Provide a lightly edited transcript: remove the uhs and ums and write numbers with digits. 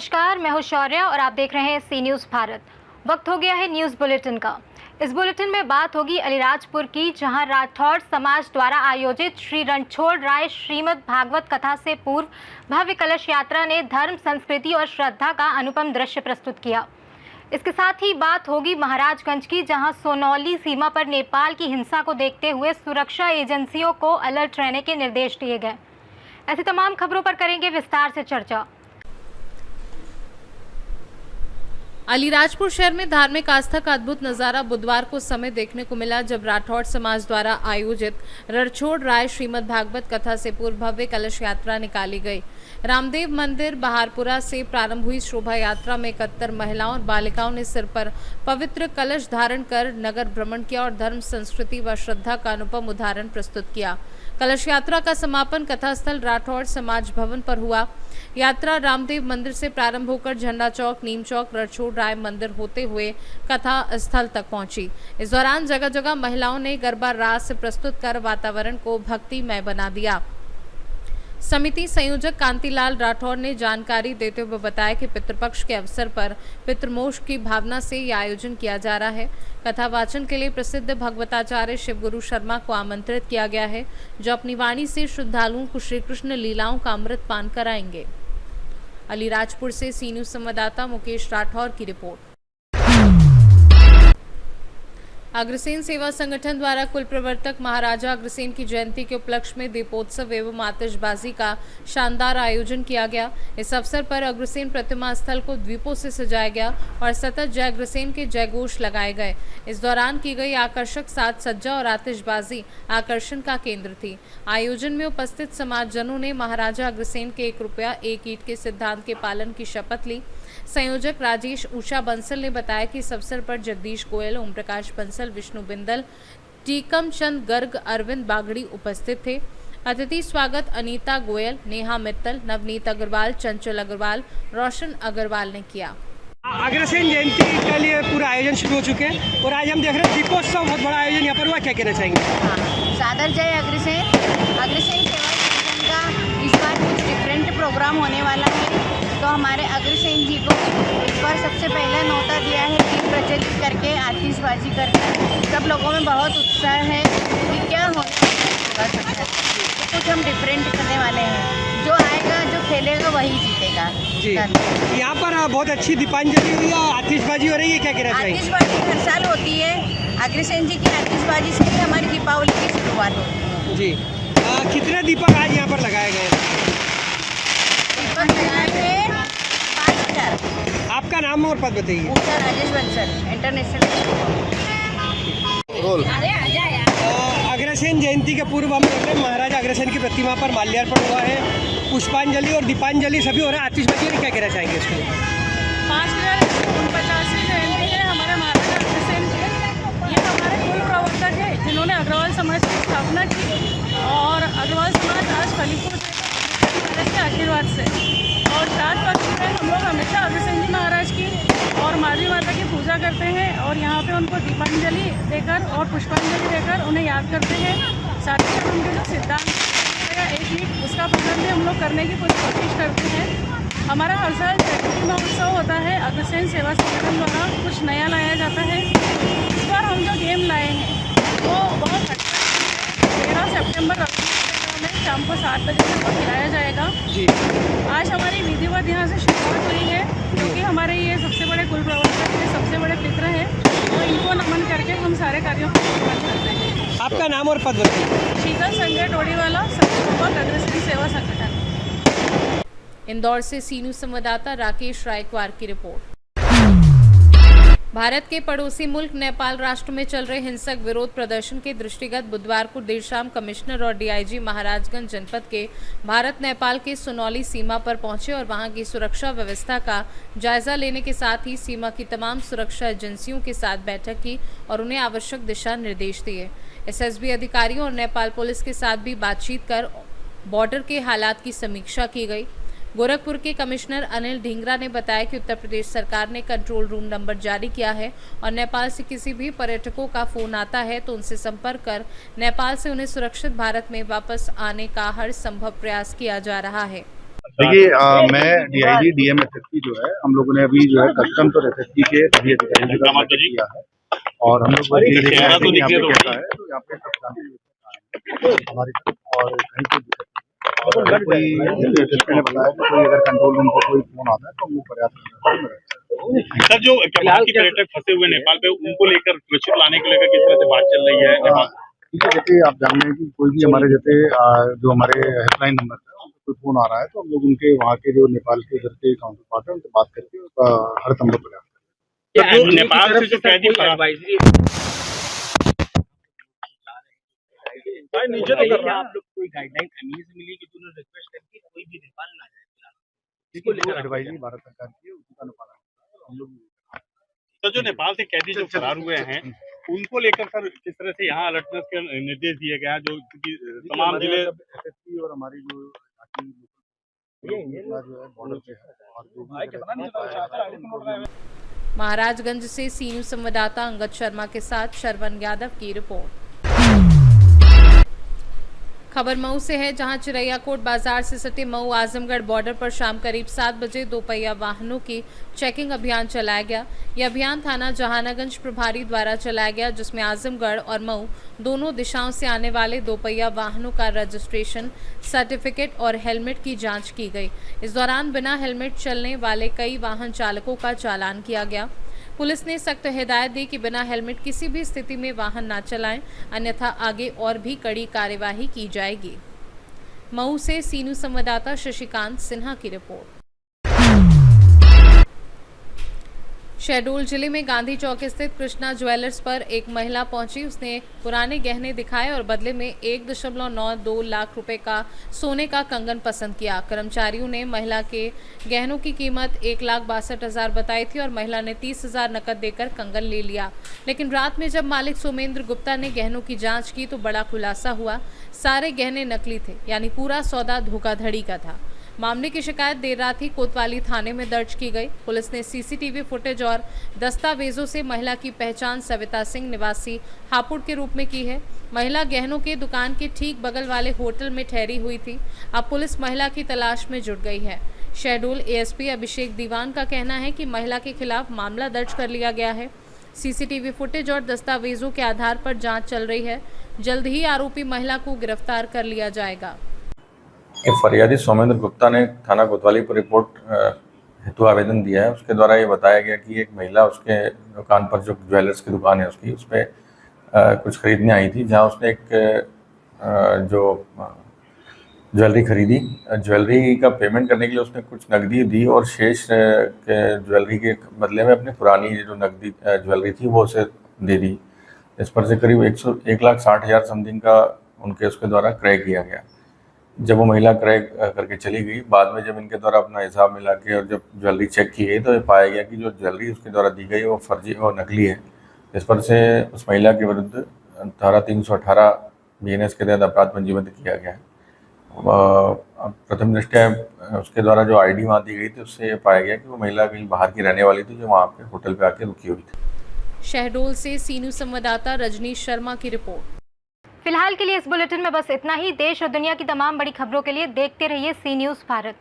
नमस्कार, मैं हूं शौर्य और आप देख रहे हैं सी न्यूज़ भारत। वक्त हो गया है न्यूज़ बुलेटिन का। इस बुलेटिन में बात होगी अलीराजपुर की, जहां राठौड़ समाज द्वारा आयोजित श्री रणछोड़ राय श्रीमद् भागवत कथा से पूर्व भव्य कलश यात्रा ने धर्म, संस्कृति और श्रद्धा का अनुपम दृश्य प्रस्तुत किया। इसके साथ ही बात होगी महाराजगंज की, जहां सोनौली सीमा पर नेपाल की हिंसा को देखते हुए सुरक्षा एजेंसियों को अलर्ट रहने के निर्देश दिए गए। ऐसी तमाम खबरों पर करेंगे विस्तार से चर्चा। अलीराजपुर शहर में धार्मिक आस्था का अद्भुत नजारा बुधवार को समय देखने को मिला, जब राठौड़ समाज द्वारा आयोजित रणछोड़ राय श्रीमद् भागवत कथा से पूर्व भव्य कलश यात्रा निकाली गई। रामदेव मंदिर बहारपुरा से प्रारंभ हुई शोभा यात्रा में 71 महिलाओं और बालिकाओं ने सिर पर पवित्र कलश धारण कर नगर भ्रमण किया और धर्म, संस्कृति व श्रद्धा का अनुपम उदाहरण प्रस्तुत किया। कलश यात्रा का समापन कथास्थल राठौड़ समाज भवन पर हुआ। यात्रा रामदेव मंदिर से प्रारंभ होकर झंडा चौक, नीम चौक, रणछोड़ राय मंदिर होते हुए कथा स्थल तक पहुंची। इस दौरान जगह जगह महिलाओं ने गरबा रास प्रस्तुत कर वातावरण को भक्तिमय बना दिया। समिति संयोजक कांतिलाल राठौर ने जानकारी देते हुए बताया कि पितृपक्ष के अवसर पर पितृमोक्ष की भावना से यह आयोजन किया जा रहा है। कथा वाचन के लिए प्रसिद्ध भगवताचार्य शिवगुरु शर्मा को आमंत्रित किया गया है, जो अपनी वाणी से श्रद्धालुओं को श्री कृष्ण लीलाओं का अमृत पान कराएंगे। अलीराजपुर से सी न्यूज़ संवाददाता मुकेश राठौर की रिपोर्ट। अग्रसेन सेवा संगठन द्वारा कुल प्रवर्तक महाराजा अग्रसेन की जयंती के उपलक्ष्य में दीपोत्सव एवं आतिशबाजी का शानदार आयोजन किया गया। इस अवसर पर अग्रसेन प्रतिमा स्थल को द्वीपों से सजाया गया और सतत जय अग्रसेन के जयघोष लगाए गए। इस दौरान की गई आकर्षक साज सज्जा और आतिशबाजी आकर्षण का केंद्र थी। आयोजन में उपस्थित समाजजनों ने महाराजा अग्रसेन के 1 रुपया 1 ईंट के सिद्धांत के पालन की शपथ ली। संयोजक राजेश उषा बंसल ने बताया कि इस अवसर पर जगदीश गोयल, ओम प्रकाश बंसल, विष्णु बिंदल, टीकम चंद गर्ग, अरविंद बागड़ी उपस्थित थे। अतिथि स्वागत अनीता गोयल, नेहा मित्तल, नवनीत अग्रवाल, चंचल अग्रवाल, रोशन अग्रवाल ने किया। अग्रसेन जयंती के लिए पूरा आयोजन शुरू हो चुके हैं और आज हम देख रहे हैं दीपोत्सव, बहुत बड़ा आयोजन यहाँ पर हुआ। क्या कहना चाहेंगे? सादर जय अग्रसेन सेवा संगठन का इस बार कुछ डिफरेंट प्रोग्राम होने वाला है, तो हमारे अग्रसेन जी को इस बार सबसे पहले न्योता दिया है दीप प्रज्वलित करके आतिशबाजी करके। सब लोगों में बहुत उत्साह है कि क्या होगा सकता, कुछ हम डिफरेंट करने वाले हैं। जो आएगा, जो खेलेगा वही जीतेगा जी। यहाँ पर बहुत अच्छी दीपांजलि हुई और आतिशबाजी हो रही है। क्या कहना चाहिए? आतिशबाजी हर साल होती है। अग्रसेन जी की आतिशबाजी से ही हमारी दीपावली की शुरुआत होती है जी। कितने दीपक आज यहाँ पर लगाए गए? दीपक लगाए गए 5000। आपका नाम और पद बताइए। उषा राजेश बंसल, इंटरनेशनल। अग्रसेन जयंती के पूर्व हम देख रहे हैं महाराजा अग्रसेन की प्रतिमा पर माल्यार्पण हुआ है, पुष्पांजलि और दीपांजलि सभी हो रहा है। आतिशबाजी क्या कहना चाहेंगे इसको? 5049वीं जयंती है हमारे महाराजा अग्रसेन की। ये हमारे कुल प्रवर्तक है जिन्होंने अग्रवाल समाज की स्थापना की और अग्रवाल समाज आज फलीपुर के आशीर्वाद से। और 7 पक्ष में हम लोग हमेशा अग्रसेन जी महाराज की और माधवी माता की पूजा करते हैं और यहाँ पे उनको दीपांजलि देकर और पुष्पांजलि देकर उन्हें याद करते हैं। साथ ही उनके जो सिद्धांत या एक ईंट, उसका पालन भी हम लोग करने की पूरी कोशिश करते हैं। हमारा हर साल जयंती महोत्सव होता है, अग्रसेन सेवा संगठन द्वारा कुछ नया लाया जाता है। इस बार हम जो गेम लाए हैं वो बहुत अच्छा है। 13 सितंबर में शाम को 7 बजे तक खिलाया जाएगा जी। आज हमारी विधिवत यहाँ से शुरुआत हुई है, क्योंकि हमारे ये सबसे बड़े कुल प्रवर्तक हैं, सबसे बड़े पितृ हैं, तो इनको नमन करके हम सारे कार्यों को शुरुआत करते हैं। आपका नाम और पद बताइए। शीतल संजय टोड़ीवाला, संस्थापक अग्रसेन सेवा संगठन। इंदौर से सी न्यूज़ संवाददाता राकेश रायकवार की रिपोर्ट। भारत के पड़ोसी मुल्क नेपाल राष्ट्र में चल रहे हिंसक विरोध प्रदर्शन के दृष्टिगत बुधवार को देर शाम कमिश्नर और डीआईजी महाराजगंज जनपद के भारत नेपाल के सोनौली सीमा पर पहुंचे और वहां की सुरक्षा व्यवस्था का जायजा लेने के साथ ही सीमा की तमाम सुरक्षा एजेंसियों के साथ बैठक की और उन्हें आवश्यक दिशा निर्देश दिए। एसएसबी अधिकारियों और नेपाल पुलिस के साथ भी बातचीत कर बॉर्डर के हालात की समीक्षा की गई। गोरखपुर के कमिश्नर अनिल ढींगरा ने बताया कि उत्तर प्रदेश सरकार ने कंट्रोल रूम नंबर जारी किया है और नेपाल से किसी भी पर्यटकों का फोन आता है तो उनसे संपर्क कर नेपाल से उन्हें सुरक्षित भारत में वापस आने का हर संभव प्रयास किया जा रहा है। देखिए मैं डीआईजी डीएमएसएसपी जो है, हम लोगों ने अभी जो है कस्टम्स और एसएसपी के सभी अधिकारियों के साथ बैठक किया है और हम लोग ये देख रहे हैं कि यहाँ पे कैसा है, तो यहाँ पे सब शांति व्यवस्था है हमारी तरफ और कहीं कोई दिक्कत नहीं। और अगर कोई एसएसपी ने बताया कि कोई अगर कंट्रोल रूम को कोई फोन आता है तो हम लोग प्रयास कर रहे हैं। सर, जो बाकी पर्यटक फंसे हुए नेपाल पे, उनको लेकर सुरक्षित लाने को लेकर किस तरह से बात चल रही है? ठीक है, जैसे आप जान रहे हैं कि कोई भी हमारे जैसे जो हमारे हेल्पलाइन नंबर है उनको कोई फोन आ रहा है तो हम लोग उनके वहाँ के जो नेपाल के इधर के काउंटर पार्ट है उनसे बात करके हर संभव प्रयास करते हैं। जो नेपाल से जो कैदी नीचे तो कर आप लोग कोई गाइडलाइन फैमिली से मिली कि तूने रिक्वेस्ट करके कोई भी नेपाल ना जाए? एडवाइजरी भारत सरकार की है, उसी का अनुपालन हम लोग। तो जो नेपाल से कैदी जो फरार हुए हैं उनको लेकर सर किस तरह से यहाँ अलर्टनेस के निर्देश दिए गए हैं, जो तमाम जिले एसएसपी और हमारी जो बॉर्डर पे है और महाराजगंज से सी न्यूज संवाददाता अंगद शर्मा के साथ शरवण यादव की रिपोर्ट। खबर मऊ से है, जहां चिरैयाकोट बाजार से सटे मऊ आजमगढ़ बॉर्डर पर शाम करीब 7 बजे दोपहिया वाहनों की चेकिंग अभियान चलाया गया। यह अभियान थाना जहानागंज प्रभारी द्वारा चलाया गया, जिसमें आजमगढ़ और मऊ दोनों दिशाओं से आने वाले दोपहिया वाहनों का रजिस्ट्रेशन, सर्टिफिकेट और हेलमेट की जांच की गई। इस दौरान बिना हेलमेट चलने वाले कई वाहन चालकों का चालान किया गया। पुलिस ने सख्त हिदायत दी कि बिना हेलमेट किसी भी स्थिति में वाहन न चलाएं, अन्यथा आगे और भी कड़ी कार्यवाही की जाएगी। मऊ से सी न्यूज संवाददाता शशिकांत सिन्हा की रिपोर्ट। शहडोल जिले में गांधी चौक स्थित कृष्णा ज्वेलर्स पर एक महिला पहुंची। उसने पुराने गहने दिखाए और बदले में 1.92 लाख रुपए का सोने का कंगन पसंद किया। कर्मचारियों ने महिला के गहनों की कीमत 1,62,000 बताई थी और महिला ने 30,000 नकद देकर कंगन ले लिया। लेकिन रात में जब मालिक सोमेंद्र गुप्ता ने गहनों की जांच की तो बड़ा खुलासा हुआ, सारे गहने नकली थे, यानी पूरा सौदा धोखाधड़ी का था। मामले की शिकायत देर रात ही कोतवाली थाने में दर्ज की गई। पुलिस ने सीसीटीवी फुटेज और दस्तावेजों से महिला की पहचान सविता सिंह निवासी हापुड़ के रूप में की है। महिला गहनों के दुकान के ठीक बगल वाले होटल में ठहरी हुई थी। अब पुलिस महिला की तलाश में जुट गई है। शहडोल एएसपी अभिषेक दीवान का कहना है कि महिला के खिलाफ मामला दर्ज कर लिया गया है। सीसीटीवी फुटेज और दस्तावेजों के आधार पर जाँच चल रही है। जल्द ही आरोपी महिला को गिरफ्तार कर लिया जाएगा। एक फरियादी सोमेंद्र गुप्ता ने थाना कोतवाली पर रिपोर्ट हेतु आवेदन दिया है। उसके द्वारा ये बताया गया कि एक महिला उसके दुकान पर, जो ज्वेलर्स की दुकान है उसकी, उस पर कुछ खरीदने आई थी, जहां उसने एक जो ज्वेलरी खरीदी, ज्वेलरी का पेमेंट करने के लिए उसने कुछ नकदी दी और शेष के ज्वेलरी के बदले में अपनी पुरानी जो नकदी ज्वेलरी थी वो उसे दे दी। इस पर से करीब 1,60,000 समथिंग का उसके द्वारा क्रय किया गया। जब वो महिला क्रय करके चली गई, बाद में जब इनके द्वारा अपना हिसाब मिला के और जब ज्वेलरी चेक की गई तो ये पाया गया कि जो ज्वेलरी उसके द्वारा दी गई वो फर्जी और नकली है। इस पर से उस महिला के विरुद्ध धारा 318 बीएनएस के तहत अपराध पंजीबद्ध किया गया है। प्रथम दृष्टया उसके द्वारा जो आईडी वहाँ दी गई थी उससे ये पाया गया कि वो महिला कहीं बाहर की रहने वाली थी, जो वहाँ पे होटल पे आके रुकी हुई थी। शहडोल से सी न्यूज संवाददाता रजनीश शर्मा की रिपोर्ट। फिलहाल के लिए इस बुलेटिन में बस इतना ही। देश और दुनिया की तमाम बड़ी खबरों के लिए देखते रहिए सी न्यूज़ भारत।